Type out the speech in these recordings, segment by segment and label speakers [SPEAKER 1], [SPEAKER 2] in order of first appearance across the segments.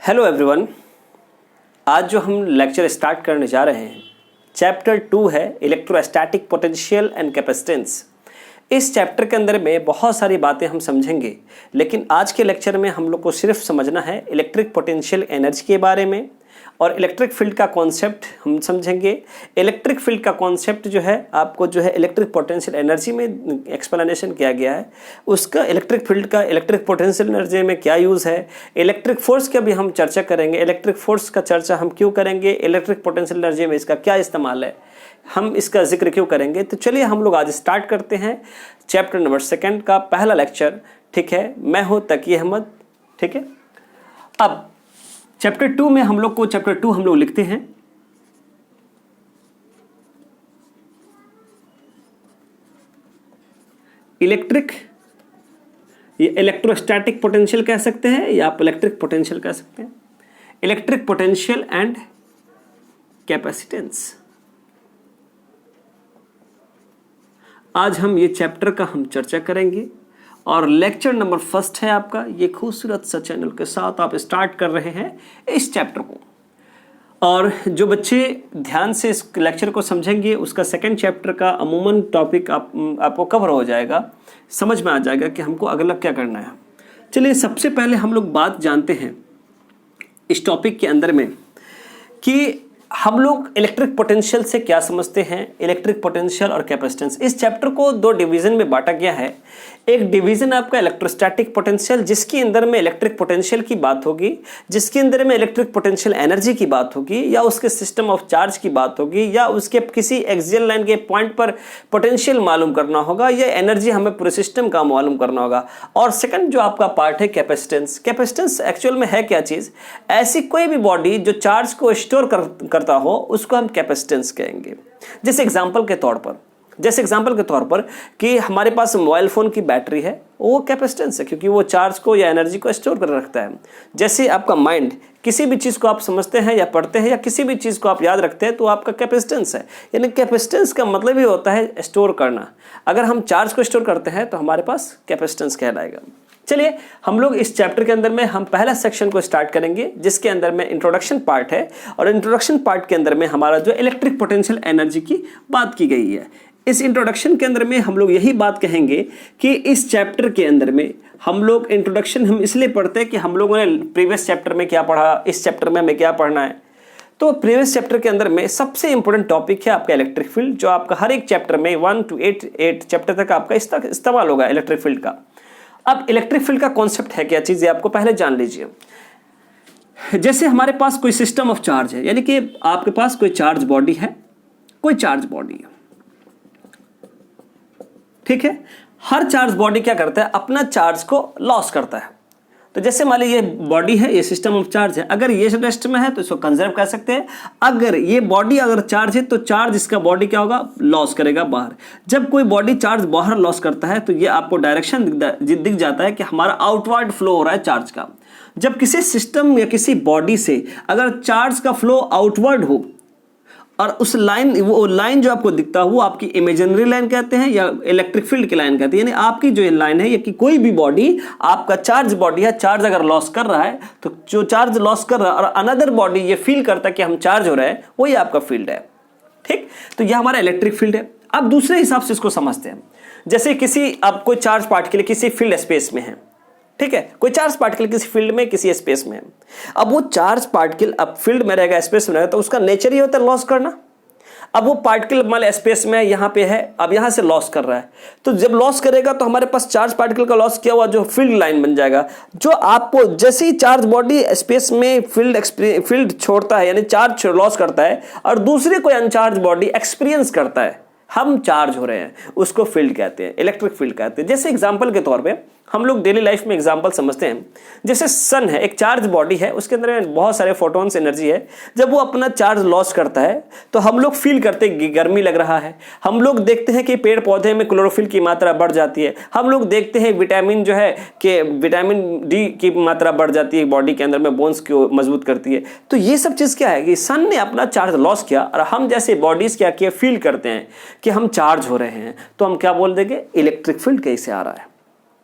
[SPEAKER 1] Hello everyone. आज जो हम लेक्चर स्टार्ट करने जा रहे हैं चैप्टर 2 है इलेक्ट्रोस्टैटिक पोटेंशियल एंड कैपेसिटेंस। इस चैप्टर के अंदर में बहुत सारी बातें हम समझेंगे, लेकिन आज के लेक्चर में हम लोग को सिर्फ समझना है इलेक्ट्रिक पोटेंशियल एनर्जी के बारे में और इलेक्ट्रिक फील्ड का कॉन्सेप्ट हम समझेंगे। इलेक्ट्रिक फील्ड का कॉन्सेप्ट जो है आपको जो है इलेक्ट्रिक पोटेंशियल एनर्जी में एक्सप्लेनेशन किया गया है, उसका इलेक्ट्रिक फील्ड का इलेक्ट्रिक पोटेंशियल एनर्जी में क्या यूज़ है। इलेक्ट्रिक फोर्स का भी हम चर्चा करेंगे, इलेक्ट्रिक फोर्स का चर्चा हम क्यों करेंगे, इलेक्ट्रिक पोटेंशियल एनर्जी में इसका क्या इस्तेमाल है, हम इसका जिक्र क्यों करेंगे। तो चलिए हम लोग आज स्टार्ट करते हैं चैप्टर नंबर 2 का पहला लेक्चर। ठीक है, मैं हूँ तकी अहमद। ठीक है, अब चैप्टर 2 में हम लोग लिखते हैं इलेक्ट्रिक, ये इलेक्ट्रोस्टैटिक पोटेंशियल कह सकते हैं या आप इलेक्ट्रिक पोटेंशियल कह सकते हैं, इलेक्ट्रिक पोटेंशियल एंड कैपेसिटेंस। आज हम ये चैप्टर का हम चर्चा करेंगे और लेक्चर नंबर 1 है आपका। ये खूबसूरत सा चैनल के साथ आप स्टार्ट कर रहे हैं इस चैप्टर को, और जो बच्चे ध्यान से इस लेक्चर को समझेंगे उसका 2nd चैप्टर का अमूमन टॉपिक आपको कवर हो जाएगा, समझ में आ जाएगा कि हमको अगला क्या करना है। चलिए सबसे पहले हम लोग बात जानते हैं इस टॉपिक के अंदर में कि हम लोग इलेक्ट्रिक पोटेंशियल से क्या समझते हैं, इलेक्ट्रिक पोटेंशियल और कैपेसिटेंस। इस चैप्टर को 2 डिवीजन में बांटा गया है। एक डिवीजन आपका इलेक्ट्रोस्टैटिक पोटेंशियल, जिसके अंदर में इलेक्ट्रिक पोटेंशियल की बात होगी, जिसके अंदर में इलेक्ट्रिक पोटेंशियल एनर्जी की बात होगी, या उसके सिस्टम ऑफ चार्ज की बात होगी, या उसके किसी एक्सियल लाइन के पॉइंट पर पोटेंशियल मालूम करना होगा, या एनर्जी हमें पूरे सिस्टम का मालूम करना होगा। और सेकंड जो आपका पार्ट है कैपेसिटेंस। कैपेसिटेंस एक्चुअल में है क्या चीज, ऐसी कोई भी बॉडी जो चार्ज को स्टोर करता हो उसको हम कैपेसिटेंस कहेंगे। जैसे एग्जांपल के तौर पर कि हमारे पास मोबाइल फोन की बैटरी है, वो कैपेसिटेंस है क्योंकि वो चार्ज को या एनर्जी को स्टोर कर रखता है। जैसे आपका माइंड, किसी भी चीज़ को आप समझते हैं या पढ़ते हैं या किसी भी चीज़ को आप याद रखते हैं तो आपका कैपेसिटेंस है। यानी कैपेसिटेंस का मतलब ही होता है स्टोर करना। अगर हम चार्ज को स्टोर करते हैं तो हमारे पास कैपेसिटेंस कहलाएगा। चलिए हम लोग इस चैप्टर के अंदर में हम पहला सेक्शन को स्टार्ट करेंगे, जिसके अंदर में इंट्रोडक्शन पार्ट है, और इंट्रोडक्शन पार्ट के अंदर में हमारा जो इलेक्ट्रिक पोटेंशियल एनर्जी की बात की गई है। इस इंट्रोडक्शन के अंदर में हम लोग यही बात कहेंगे कि इस चैप्टर के अंदर में हम लोग इंट्रोडक्शन हम इसलिए पढ़ते हैं कि हम लोगों ने प्रीवियस चैप्टर में क्या पढ़ा, इस चैप्टर में हमें क्या पढ़ना है। तो प्रीवियस चैप्टर के अंदर में सबसे इंपॉर्टेंट टॉपिक है आपका इलेक्ट्रिक फील्ड, जो आपका हर एक चैप्टर में 1 to 8 चैप्टर तक आपका इस्तेमाल होगा इलेक्ट्रिक फील्ड का। अब इलेक्ट्रिक फील्ड का कॉन्सेप्ट है क्या चीज़, आपको पहले जान लीजिए। जैसे हमारे पास कोई सिस्टम ऑफ चार्ज है, यानी कि आपके पास कोई चार्ज बॉडी है, ठीक है। हर चार्ज बॉडी क्या करता है, अपना चार्ज को लॉस करता है। तो जैसे मान लीजिए ये बॉडी है, ये सिस्टम ऑफ चार्ज है, अगर ये रेस्ट में है तो इसको कंजर्व कह सकते हैं। अगर ये बॉडी अगर चार्ज है तो चार्ज इसका बॉडी क्या होगा, लॉस करेगा बाहर। जब कोई बॉडी चार्ज बाहर लॉस करता है तो ये आपको डायरेक्शन दिख जाता है कि हमारा आउटवर्ड फ्लो हो रहा है चार्ज का। जब किसी सिस्टम या किसी बॉडी से अगर चार्ज का फ्लो आउटवर्ड हो और उस वो लाइन जो आपको दिखता है वो आपकी इमेजिनरी लाइन कहते हैं या इलेक्ट्रिक फील्ड की लाइन कहते हैं। यानी आपकी जो लाइन है, या कि कोई भी बॉडी, आपका चार्ज बॉडी है, चार्ज अगर लॉस कर रहा है तो जो चार्ज लॉस कर रहा है और अनदर बॉडी ये फील करता है कि हम चार्ज हो रहे हैं, वही आपका फील्ड है। ठीक, तो यह हमारा इलेक्ट्रिक फील्ड है। अब दूसरे हिसाब से इसको समझते हैं। जैसे किसी अब कोई चार्ज पार्टिकल किसी फील्ड स्पेस में है, ठीक है, कोई चार्ज पार्टिकल किसी फील्ड में किसी स्पेस में है। अब वो चार्ज पार्टिकल अब फील्ड में रहेगा, स्पेस में रहेगा, तो उसका नेचर ही होता है लॉस करना। अब वो पार्टिकल मान लो स्पेस में यहाँ पे है, अब यहाँ से लॉस कर रहा है, तो जब लॉस करेगा तो हमारे पास चार्ज पार्टिकल का लॉस किया हुआ जो फील्ड लाइन बन जाएगा। जो आपको जैसे ही चार्ज बॉडी स्पेस में फील्ड छोड़ता है, यानी चार्ज लॉस करता है, और दूसरे कोई अनचार्ज बॉडी एक्सपीरियंस करता है हम चार्ज हो रहे हैं, उसको फील्ड कहते हैं, इलेक्ट्रिक फील्ड कहते हैं। जैसे एग्जांपल के तौर पे हम लोग डेली लाइफ में एग्जांपल समझते हैं। जैसे सन है, एक चार्ज बॉडी है, उसके अंदर बहुत सारे फोटॉन्स एनर्जी है। जब वो अपना चार्ज लॉस करता है तो हम लोग फील करते हैं कि गर्मी लग रहा है। हम लोग देखते हैं कि पेड़ पौधे में क्लोरोफिल की मात्रा बढ़ जाती है। हम लोग देखते हैं विटामिन जो है कि विटामिन डी की मात्रा बढ़ जाती है बॉडी के अंदर में, बोन्स को मजबूत करती है। तो ये सब चीज़ क्या है कि सन ने अपना चार्ज लॉस किया और हम जैसे बॉडीज क्या किया, फील करते हैं कि हम चार्ज हो रहे हैं, तो हम क्या बोल देंगे, इलेक्ट्रिक फील्ड कैसे आ रहा है।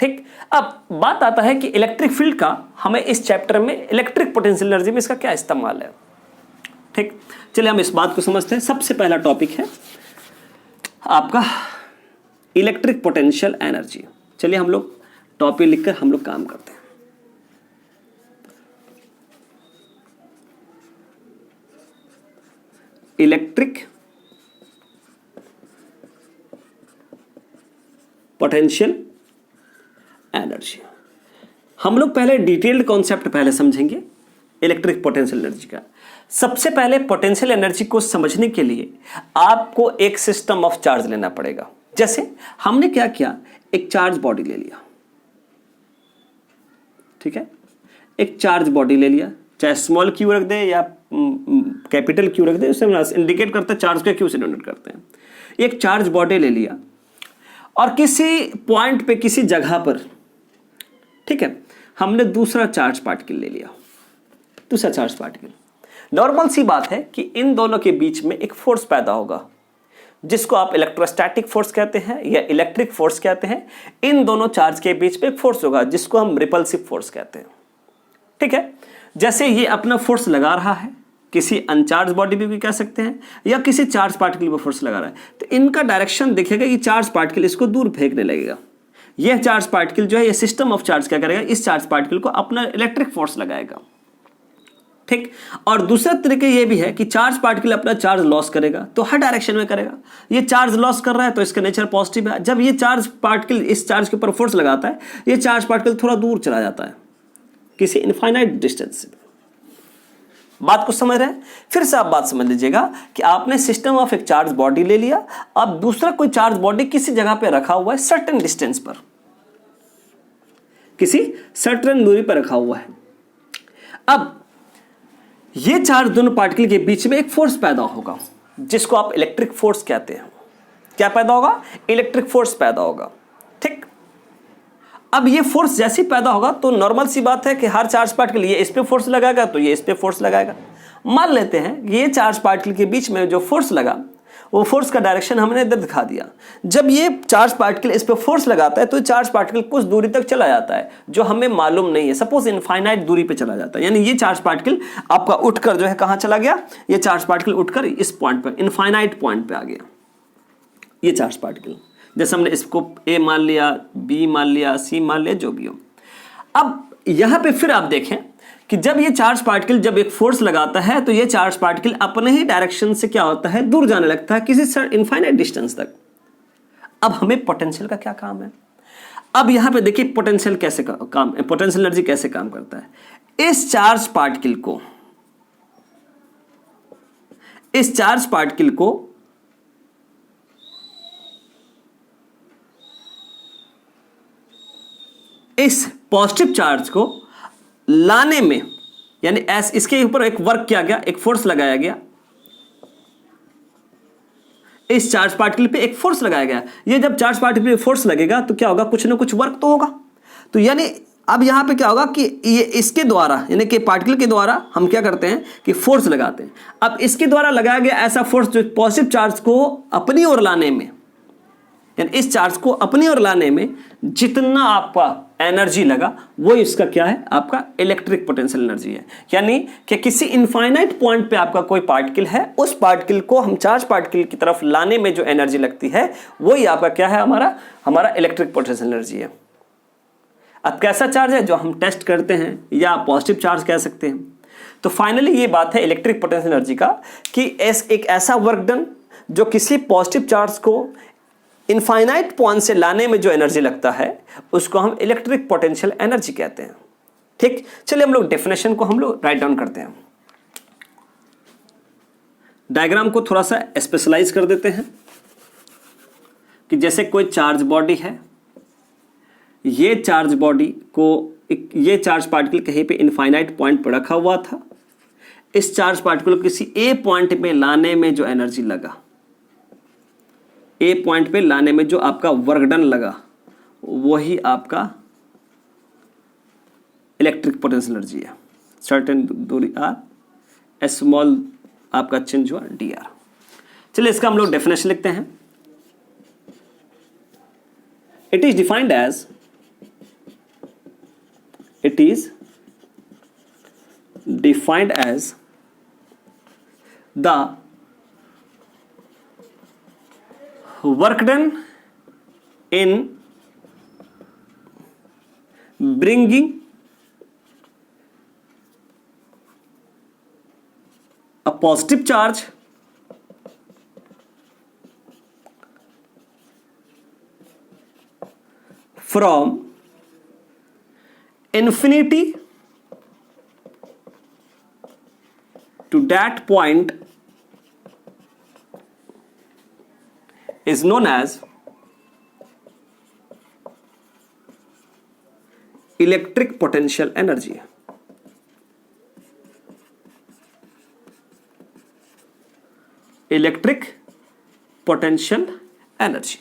[SPEAKER 1] ठीक, अब बात आता है कि इलेक्ट्रिक फील्ड का हमें इस चैप्टर में इलेक्ट्रिक पोटेंशियल एनर्जी में इसका क्या इस्तेमाल है। ठीक, चलिए हम इस बात को समझते हैं। सबसे पहला टॉपिक है आपका इलेक्ट्रिक पोटेंशियल एनर्जी। चलिए हम लोग टॉपिक लिखकर हम लोग काम करते हैं। Electric potential energy. हम लोग पहले डिटेल्ड कॉन्सेप्ट पहले समझेंगे इलेक्ट्रिक पोटेंशियल एनर्जी का। सबसे पहले पोटेंशियल एनर्जी को समझने के लिए आपको एक सिस्टम ऑफ चार्ज लेना पड़ेगा। जैसे हमने क्या किया, एक चार्ज बॉडी ले लिया, ठीक है, एक चार्ज बॉडी ले लिया, चाहे स्मॉल क्यू रख दे या कैपिटल क्यू रख दे, उससे इंडिकेट करते हैं चार्ज का, क्यू से डिनोट करते हैं। एक चार्ज बॉडी ले लिया और किसी पॉइंट पे, किसी जगह पर, ठीक है, हमने दूसरा चार्ज पार्टिकल ले लिया, दूसरा चार्ज पार्टिकल। नॉर्मल सी बात है कि इन दोनों के बीच में एक फोर्स पैदा होगा जिसको आप इलेक्ट्रोस्टैटिक फोर्स कहते हैं या इलेक्ट्रिक फोर्स कहते हैं। इन दोनों चार्ज के बीच में एक फोर्स होगा जिसको हम रिपल्सिव फोर्स कहते हैं, ठीक है। जैसे ये अपना फोर्स लगा रहा है, किसी अनचार्ज बॉडी भी कह सकते हैं, या किसी चार्ज पार्टिकल पर फोर्स लगा रहा है, तो इनका डायरेक्शन दिखेगा कि चार्ज पार्टिकल इसको दूर फेंकने लगेगा। यह चार्ज पार्टिकल जो है, ये सिस्टम ऑफ चार्ज क्या करेगा, इस चार्ज पार्टिकल को अपना इलेक्ट्रिक फोर्स लगाएगा, ठीक। और दूसरा तरीके ये भी है कि चार्ज पार्टिकल अपना चार्ज लॉस करेगा, तो हर डायरेक्शन में करेगा। ये चार्ज लॉस कर रहा है तो इसका नेचर पॉजिटिव है। जब ये चार्ज पार्टिकल इस चार्ज के ऊपर फोर्स लगाता है, ये चार्ज पार्टिकल थोड़ा दूर चला जाता है किसी इनफाइनाइट डिस्टेंस से। बात को समझ रहे हैं? फिर से आप बात समझ लीजिएगा कि आपने सिस्टम ऑफ एक चार्ज बॉडी ले लिया, अब दूसरा कोई चार्ज बॉडी किसी जगह पे रखा हुआ है, सर्टेन डिस्टेंस पर, किसी सर्टेन दूरी पर रखा हुआ है। अब ये चार्ज दोनों पार्टिकल के बीच में एक फोर्स पैदा होगा जिसको आप इलेक्ट्रिक फोर्स कहते हैं। क्या पैदा होगा? इलेक्ट्रिक फोर्स पैदा होगा, ठीक। अब ये फोर्स जैसे पैदा होगा तो नॉर्मल सी बात है कि हर चार्ज पार्टिकल ये इस पे फोर्स लगाएगा तो ये इस पे फोर्स लगाएगा। मान लेते हैं कि ये चार्ज पार्टिकल के बीच में जो फोर्स लगा, वो फोर्स का डायरेक्शन हमने इधर दिखा दिया। जब ये चार्ज पार्टिकल इस पे फोर्स लगाता है तो चार्ज पार्टिकल कुछ दूरी तक चला जाता है जो हमें मालूम नहीं है। सपोज इनफाइनाइट दूरी पे चला जाता है, यानी ये चार्ज पार्टिकल आपका उठकर जो है कहां चला गया, ये चार्ज पार्टिकल उठकर इस पॉइंट पर, इनफाइनाइट पॉइंट पे आ गया ये चार्ज पार्टिकल। जैसे हमने इसको ए मान लिया, बी मान लिया, सी मान लिया, जो भी हो। अब यहां पे फिर आप देखें कि जब ये चार्ज पार्टिकल जब एक फोर्स लगाता है तो ये चार्ज पार्टिकल अपने ही डायरेक्शन से क्या होता है, दूर जाने लगता है किसी इनफाइनाइट डिस्टेंस तक। अब हमें पोटेंशियल का क्या काम है? अब यहां पे देखिए पोटेंशियल कैसे काम, पोटेंशियल एनर्जी कैसे काम करता है। इस चार्ज पार्टिकल को इस पॉजिटिव चार्ज को लाने में, यानी इसके ऊपर एक वर्क किया गया, एक फोर्स लगाया गया, इस चार्ज पार्टिकल पे एक फोर्स लगाया गया। ये जब चार्ज पार्टिकल पे फोर्स लगेगा तो क्या होगा, कुछ ना कुछ वर्क तो होगा। तो यानी अब यहां पे क्या होगा कि ये इसके द्वारा, यानी कि पार्टिकल के द्वारा हम क्या करते हैं कि फोर्स लगाते हैं। अब इसके द्वारा लगाया गया ऐसा फोर्स जो पॉजिटिव चार्ज को अपनी ओर लाने में, यानी इस चार्ज को अपनी ओर लाने में जितना आपका एनर्जी लगा, वो इसका क्या है, आपका इलेक्ट्रिक पोटेंशियल एनर्जी है। यानी कि किसी इनफाइनाइट पॉइंट पे आपका कोई पार्टिकल है, उस पार्टिकल को हम चार्ज पार्टिकल की तरफ लाने में जो एनर्जी लगती है, वही आपका क्या है, हमारा इलेक्ट्रिक पोटेंशियल एनर्जी है। अब कैसा चार्ज है जो हम टेस्ट करते हैं, या पॉजिटिव चार्ज कह सकते हैं। तो फाइनली ये बात है इलेक्ट्रिक पोटेंशियल एनर्जी का कि एक ऐसा वर्क डन जो किसी पॉजिटिव चार्ज को इनफाइनाइट पॉइंट से लाने में जो एनर्जी लगता है, उसको हम इलेक्ट्रिक पोटेंशियल एनर्जी कहते हैं, ठीक। चलिए हम लोग डेफिनेशन को हम लोग राइट डाउन करते हैं। डायग्राम को थोड़ा सा स्पेशलाइज कर देते हैं कि जैसे कोई चार्ज बॉडी है, ये चार्ज बॉडी को ये चार्ज पार्टिकल कहीं पे इनफाइनाइट पॉइंट पर रखा हुआ था। इस चार्ज पार्टिकल को किसी ए पॉइंट में लाने में जो एनर्जी लगा, ए पॉइंट पे लाने में जो आपका वर्क डन लगा, वही आपका इलेक्ट्रिक पोटेंशियल एनर्जी है। सर्टेन दूरी आर, स्मॉल आपका चेंज हुआ डी आर। चलिए इसका हम लोग डेफिनेशन लिखते हैं। It is defined as it is defined as the work done in bringing a positive charge from infinity to that point is known as electric potential energy. Electric potential energy.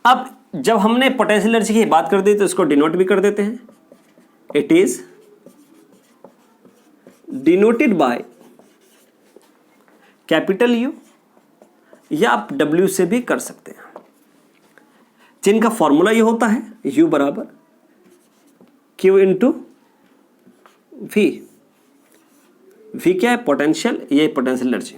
[SPEAKER 1] अब जब हमने potential energy की बात कर दी तो इसको denote भी कर देते हैं। It is denoted by capital you, या आप डब्ल्यू से भी कर सकते हैं, जिनका फॉर्मूला ये होता है U बराबर Q इंटू V। V क्या है? पोटेंशियल, ये पोटेंशियल एनर्जी।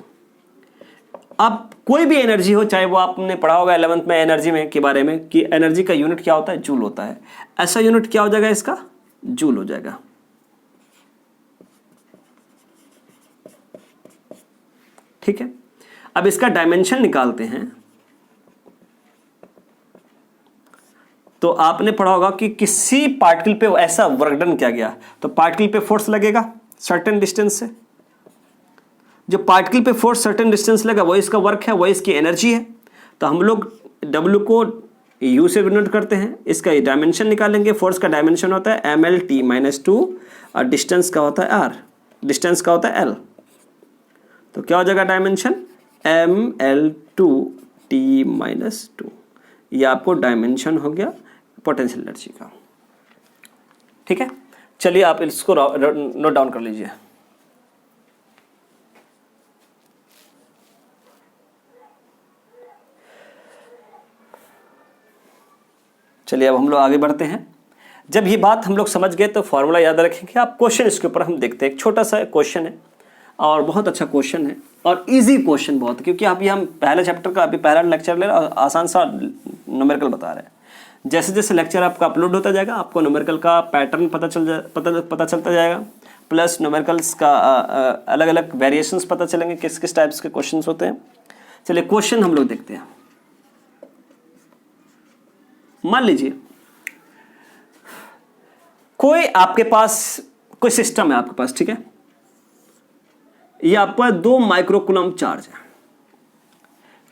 [SPEAKER 1] अब कोई भी एनर्जी हो, चाहे वो आपने पढ़ा होगा 11th में एनर्जी में के बारे में कि एनर्जी का यूनिट क्या होता है? जूल होता है। ऐसा यूनिट क्या हो जाएगा इसका? जूल हो जाएगा। ठीक है, अब इसका डायमेंशन निकालते हैं। तो आपने पढ़ा होगा कि किसी पार्टिकल पे ऐसा वर्क डन किया गया तो पार्टिकल पे फोर्स लगेगा सर्टेन डिस्टेंस से। जो पार्टिकल पे फोर्स सर्टेन डिस्टेंस लगा वो इसका वर्क है, वो इसकी एनर्जी है। तो हम लोग W को U से डिनोट करते हैं। इसका डायमेंशन निकालेंगे। फोर्स का डायमेंशन होता है mlt - 2 और डिस्टेंस का होता है r, डिस्टेंस का होता है l। तो क्या हो जाएगा डायमेंशन? ml2t - 2। ये आपको डायमेंशन हो गया पोटेंशियल एनर्जी का। ठीक है, चलिए आप इसको नोट डाउन कर लीजिए। चलिए अब हम लोग आगे बढ़ते हैं। जब ये बात हम लोग समझ गए तो फॉर्मूला याद रखेंगे आप। क्वेश्चन इसके ऊपर हम देखते हैं। एक छोटा सा क्वेश्चन है और बहुत अच्छा क्वेश्चन है और इजी क्वेश्चन बहुत, क्योंकि अभी हम पहले चैप्टर का अभी पहला लेक्चर ले रहे हैं और आसान सा न्यूमेरिकल बता रहे हैं। जैसे जैसे लेक्चर आपका अपलोड होता जाएगा आपको न्यूमेरिकल का पैटर्न पता चलता जाएगा, प्लस न्यूमेरिकल्स का अलग अलग वेरिएशंस पता चलेंगे, किस किस टाइप्स के क्वेश्चंस होते हैं। चलिए क्वेश्चन हम लोग देखते हैं। मान लीजिए कोई आपके पास कोई सिस्टम है आपके पास, ठीक है, ये आपका 2 माइक्रोकूलम चार्ज है।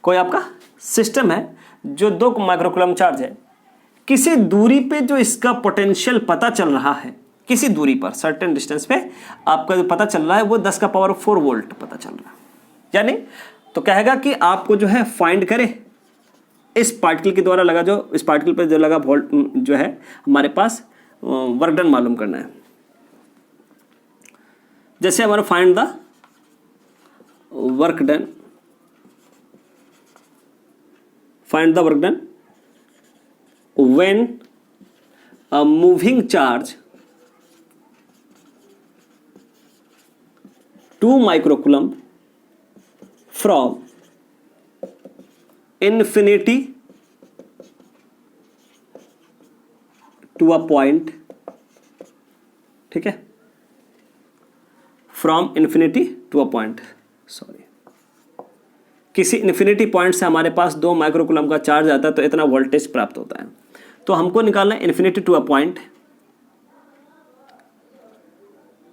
[SPEAKER 1] कोई आपका सिस्टम है जो 2 माइक्रोकूलम चार्ज है। किसी दूरी पे जो इसका पोटेंशियल पता चल रहा है, किसी दूरी पर सर्टेन डिस्टेंस पे आपका जो पता चल रहा है वो 10 का पावर 4 वोल्ट पता चल रहा है। यानी तो कहेगा कि आपको जो है फाइंड करे इस पार्टिकल के द्वारा लगा, जो इस पार्टिकल पे जो लगा वोल्ट जो है हमारे पास वर्क डन मालूम करना है। जैसे हमारा find the work done, find the work done when a moving charge 2 microcoulomb from infinity to a point, ठीक है, from infinity to a point, sorry, किसी इन्फिनिटी पॉइंट से हमारे पास 2 माइक्रोकूलम का चार्ज आता है तो इतना वोल्टेज प्राप्त होता है। तो हमको निकालना है infinity to a point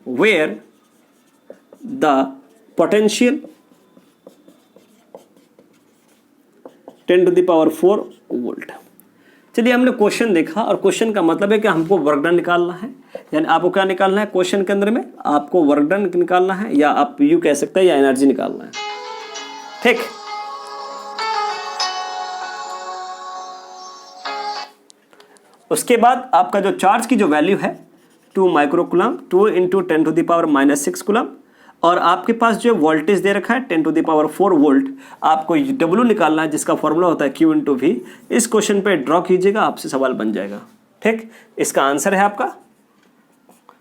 [SPEAKER 1] where the potential 10⁴ volt. चलिए हमने क्वेश्चन देखा और क्वेश्चन का मतलब है कि हमको वर्क डन निकालना है। यानी आपको क्या निकालना है? क्वेश्चन के अंदर में आपको वर्क डन निकालना है, या आप यू कह सकते हैं, या एनर्जी निकालना है। ठीक, उसके बाद आपका जो चार्ज की जो वैल्यू है 2 माइक्रोकूलम, 2 × 10⁻⁻6 कूलम, और आपके पास जो वोल्टेज दे रखा है 10⁴ वोल्ट। आपको W निकालना है जिसका फॉर्मूला होता है Q × V। इस क्वेश्चन पे ड्रॉ कीजिएगा, आपसे सवाल बन जाएगा। ठीक, इसका आंसर है आपका,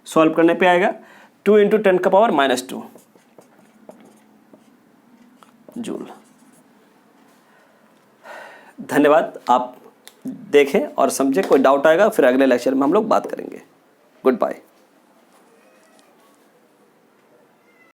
[SPEAKER 1] सॉल्व करने पे आएगा 2 × 10⁻⁻² जूल। धन्यवाद, आप देखें और समझें। कोई डाउट आएगा फिर अगले लेक्चर में हम लोग बात करेंगे। Good bye.